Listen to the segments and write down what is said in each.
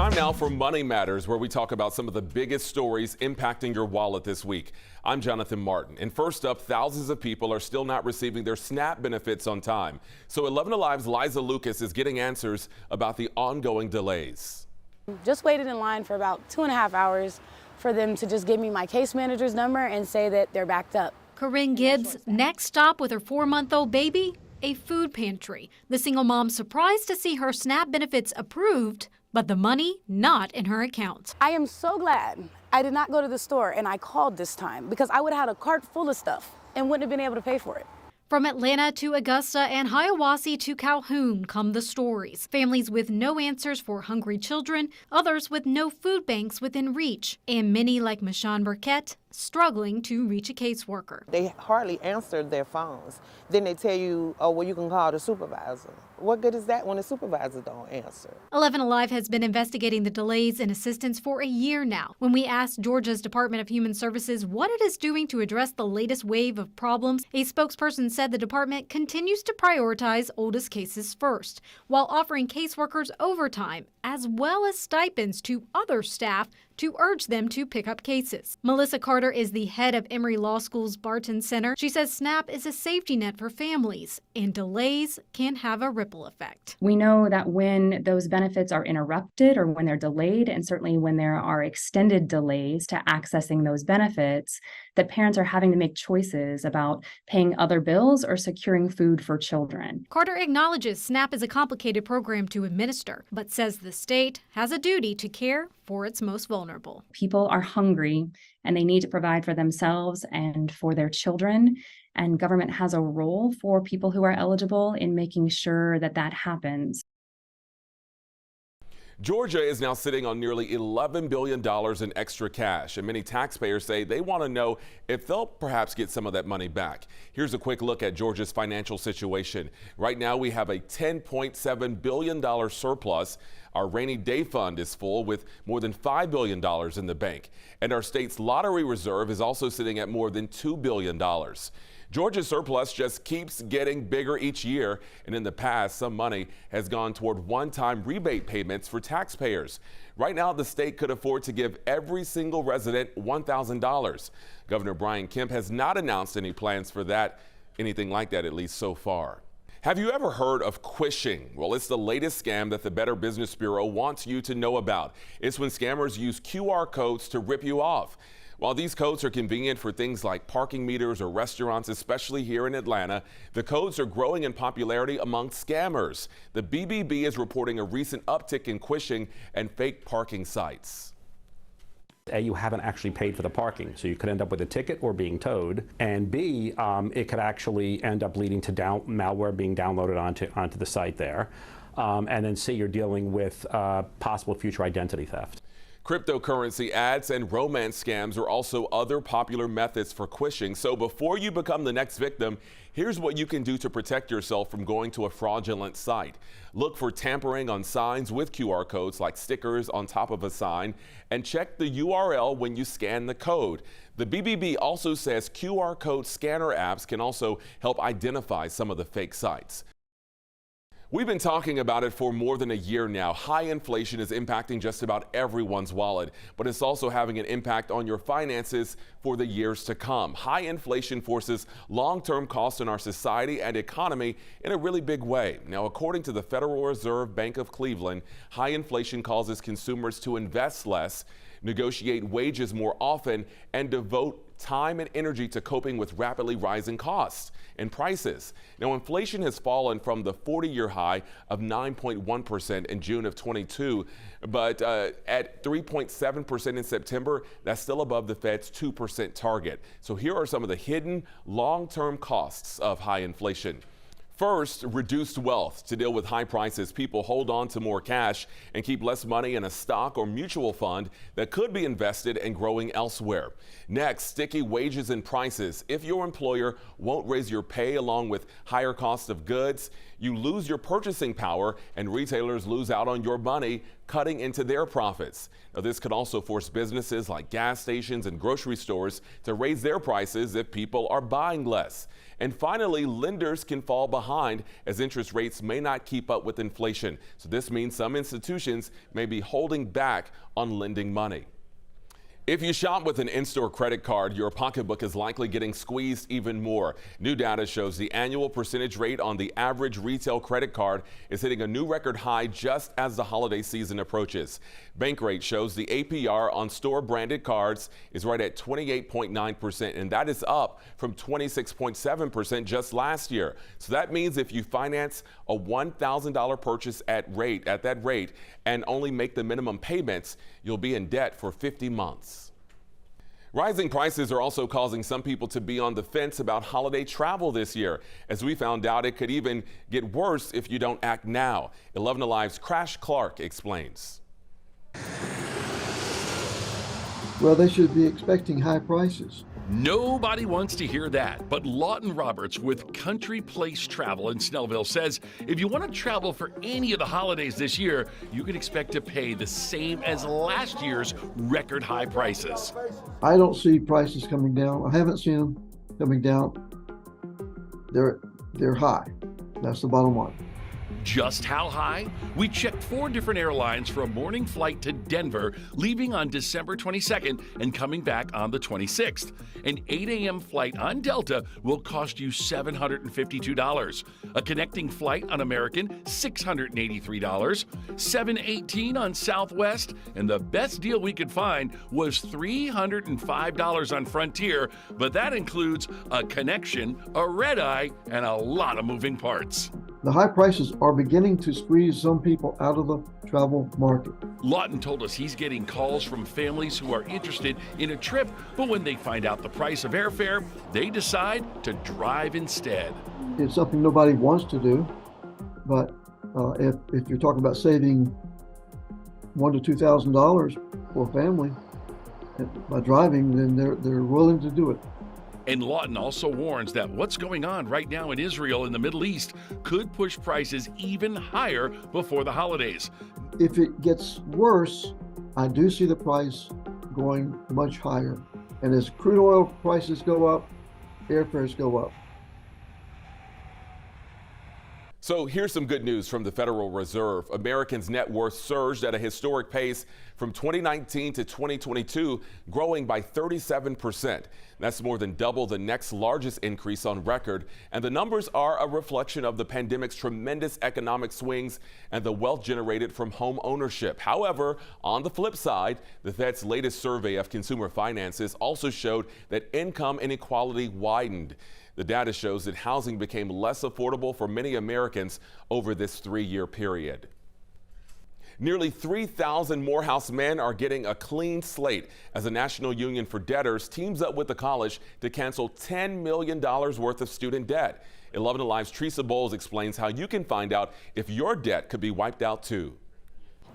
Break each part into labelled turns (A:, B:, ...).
A: Time now for Money Matters, where we talk about some of the biggest stories impacting your wallet this week. I'm Jonathan Martin, and first up, thousands of people are still not receiving their SNAP benefits on time. So 11 Alive's Liza Lucas is getting answers about the ongoing delays.
B: Just waited in line for about 2.5 hours for them to just give me my case manager's number and say that they're backed up.
C: Corinne Gibbs' next stop with her 4-month-old baby, a food pantry. The single mom surprised to see her SNAP benefits approved, but the money not in her account.
B: I am so glad I did not go to the store and I called this time, because I would have had a cart full of stuff and wouldn't have been able to pay for it.
C: From Atlanta to Augusta and Hiawassee to Calhoun come the stories. Families with no answers for hungry children, others with no food banks within reach, and many like Michonne Burkett struggling to reach a caseworker.
D: They hardly answer their phones. Then they tell you, oh, well, you can call the supervisor. What good is that when the supervisor don't answer? 11
C: Alive has been investigating the delays in assistance for a year now. When we asked Georgia's Department of Human Services what it is doing to address the latest wave of problems, a spokesperson said the department continues to prioritize oldest cases first, while offering caseworkers overtime as well as stipends to other staff to urge them to pick up cases. Melissa Carter is the head of Emory Law School's Barton Center. She says SNAP is a safety net for families, and delays can have a ripple effect.
E: We know that when those benefits are interrupted or when they're delayed, and certainly when there are extended delays to accessing those benefits, that parents are having to make choices about paying other bills or securing food for children.
C: Carter acknowledges SNAP is a complicated program to administer, but says the state has a duty to care for its most vulnerable.
E: People are hungry and they need to provide for themselves and for their children. And government has a role for people who are eligible in making sure that that happens.
A: Georgia is now sitting on nearly $11 billion in extra cash, and many taxpayers say they want to know if they'll perhaps get some of that money back. Here's a quick look at Georgia's financial situation. Right now, we have a $10.7 billion surplus. Our rainy day fund is full with more than $5 billion in the bank, and our state's lottery reserve is also sitting at more than $2 billion. Georgia's surplus just keeps getting bigger each year, and in the past, some money has gone toward one-time rebate payments for taxpayers. Right now, the state could afford to give every single resident $1,000. Governor Brian Kemp has not announced any plans for that, anything like that at least so far. Have you ever heard of quishing? Well, it's the latest scam that the Better Business Bureau wants you to know about. It's when scammers use QR codes to rip you off. While these codes are convenient for things like parking meters or restaurants, especially here in Atlanta, the codes are growing in popularity among scammers. The BBB is reporting a recent uptick in quishing and fake parking sites.
F: A, you haven't actually paid for the parking, so you could end up with a ticket or being towed. And B, it could actually end up leading to malware being downloaded onto the site there. And then C, you're dealing with possible future identity theft.
A: Cryptocurrency ads and romance scams are also other popular methods for quishing. So before you become the next victim, here's what you can do to protect yourself from going to a fraudulent site. Look for tampering on signs with QR codes, like stickers on top of a sign, and check the URL when you scan the code. The BBB also says QR code scanner apps can also help identify some of the fake sites. We've been talking about it for more than a year now. High inflation is impacting just about everyone's wallet, but it's also having an impact on your finances for the years to come. High inflation forces long-term costs in our society and economy in a really big way. Now, according to the Federal Reserve Bank of Cleveland, high inflation causes consumers to invest less, negotiate wages more often, and devote time and energy to coping with rapidly rising costs and prices. Now, inflation has fallen from the 40-year high of 9.1% in June of 22, but at 3.7% in September, that's still above the Fed's 2% target. So here are some of the hidden long-term costs of high inflation. First, reduced wealth. To deal with high prices, people hold on to more cash and keep less money in a stock or mutual fund that could be invested and growing elsewhere. Next, sticky wages and prices. If your employer won't raise your pay along with higher cost of goods, you lose your purchasing power and retailers lose out on your money, cutting into their profits. Now, this could also force businesses like gas stations and grocery stores to raise their prices if people are buying less. And finally, lenders can fall behind as interest rates may not keep up with inflation. So this means some institutions may be holding back on lending money. If you shop with an in-store credit card, your pocketbook is likely getting squeezed even more. New data shows the annual percentage rate on the average retail credit card is hitting a new record high just as the holiday season approaches. Bankrate shows the APR on store-branded cards is right at 28.9%, and that is up from 26.7% just last year. So that means if you finance a $1,000 purchase at that rate and only make the minimum payments, you'll be in debt for 50 months. Rising prices are also causing some people to be on the fence about holiday travel this year. As we found out, it could even get worse if you don't act now. 11 Alive's Crash Clark explains.
G: Well, they should be expecting high prices.
H: Nobody wants to hear that, but Lawton Roberts with Country Place Travel in Snellville says if you want to travel for any of the holidays this year, you can expect to pay the same as last year's record high prices.
G: I don't see prices coming down. I haven't seen them coming down. They're high. That's the bottom line.
H: Just how high? We checked 4 different airlines for a morning flight to Denver, leaving on December 22nd and coming back on the 26th. An 8 a.m. flight on Delta will cost you $752. A connecting flight on American, $683. $718 on Southwest, and the best deal we could find was $305 on Frontier, but that includes a connection, a red-eye, and a lot of moving parts.
G: The high prices are beginning to squeeze some people out of the travel market.
H: Lawton told us he's getting calls from families who are interested in a trip, but when they find out the price of airfare, they decide to drive instead.
G: It's something nobody wants to do, but if you're talking about saving $1,000 to $2,000 for a family by driving, then they're willing to do it.
H: And Lawton also warns that what's going on right now in Israel and the Middle East could push prices even higher before the holidays.
G: If it gets worse, I do see the price going much higher. And as crude oil prices go up, airfares go up.
A: So here's some good news from the Federal Reserve. Americans' net worth surged at a historic pace from 2019 to 2022, growing by 37%. That's more than double the next largest increase on record. And the numbers are a reflection of the pandemic's tremendous economic swings and the wealth generated from home ownership. However, on the flip side, the Fed's latest survey of consumer finances also showed that income inequality widened. The data shows that housing became less affordable for many Americans over this 3-year period. Nearly 3,000 Morehouse men are getting a clean slate as the National Union for Debtors teams up with the college to cancel $10 million worth of student debt. 11 Alive's Teresa Bowles explains how you can find out if your debt could be wiped out too.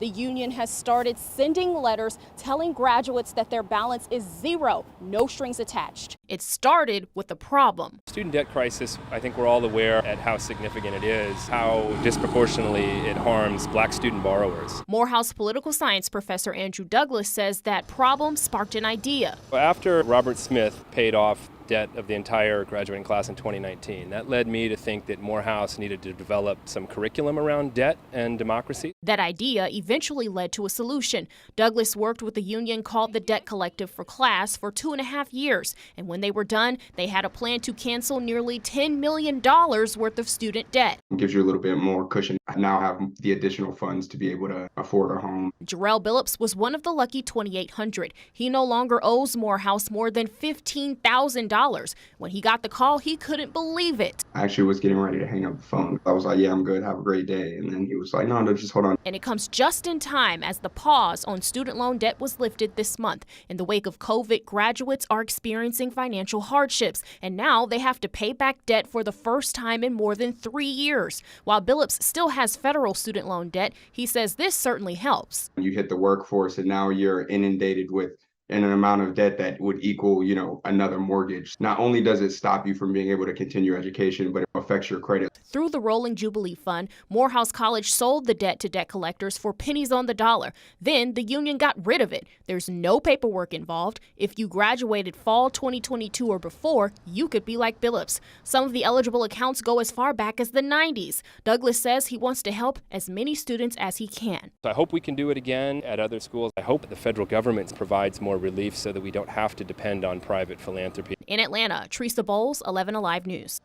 I: The union has started sending letters telling graduates that their balance is zero, no strings attached. It started with a problem.
J: Student debt crisis, I think we're all aware at how significant it is, how disproportionately it harms black student borrowers.
I: Morehouse political science professor Andrew Douglas says that problem sparked an idea.
J: After Robert Smith paid off debt of the entire graduating class in 2019. That led me to think that Morehouse needed to develop some curriculum around debt and democracy.
I: That idea eventually led to a solution. Douglas worked with a union called the Debt Collective for Class for 2.5 years, and when they were done, they had a plan to cancel nearly $10 million worth of student debt.
K: It gives you a little bit more cushion. I now have the additional funds to be able to afford a home.
I: Jarrell Billups was one of the lucky 2,800. He no longer owes Morehouse more than $15,000. When he got the call, he couldn't believe it.
K: I actually was getting ready to hang up the phone. I was like, yeah, I'm good. Have a great day. And then he was like, no, just hold on.
I: And it comes just in time as the pause on student loan debt was lifted this month. In the wake of COVID, graduates are experiencing financial hardships, and now they have to pay back debt for the first time in more than 3 years. While Billups still has federal student loan debt, he says this certainly helps.
K: You hit the workforce and now you're inundated with an amount of debt that would equal, another mortgage. Not only does it stop you from being able to continue your education, but affects your credit.
I: Through the Rolling Jubilee Fund, Morehouse College sold the debt to debt collectors for pennies on the dollar. Then the union got rid of it. There's no paperwork involved. If you graduated fall 2022 or before, you could be like Billups. Some of the eligible accounts go as far back as the 90s. Douglas says he wants to help as many students as he can.
J: I hope we can do it again at other schools. I hope the federal government provides more relief so that we don't have to depend on private philanthropy.
I: In Atlanta, Teresa Bowles, 11 Alive News.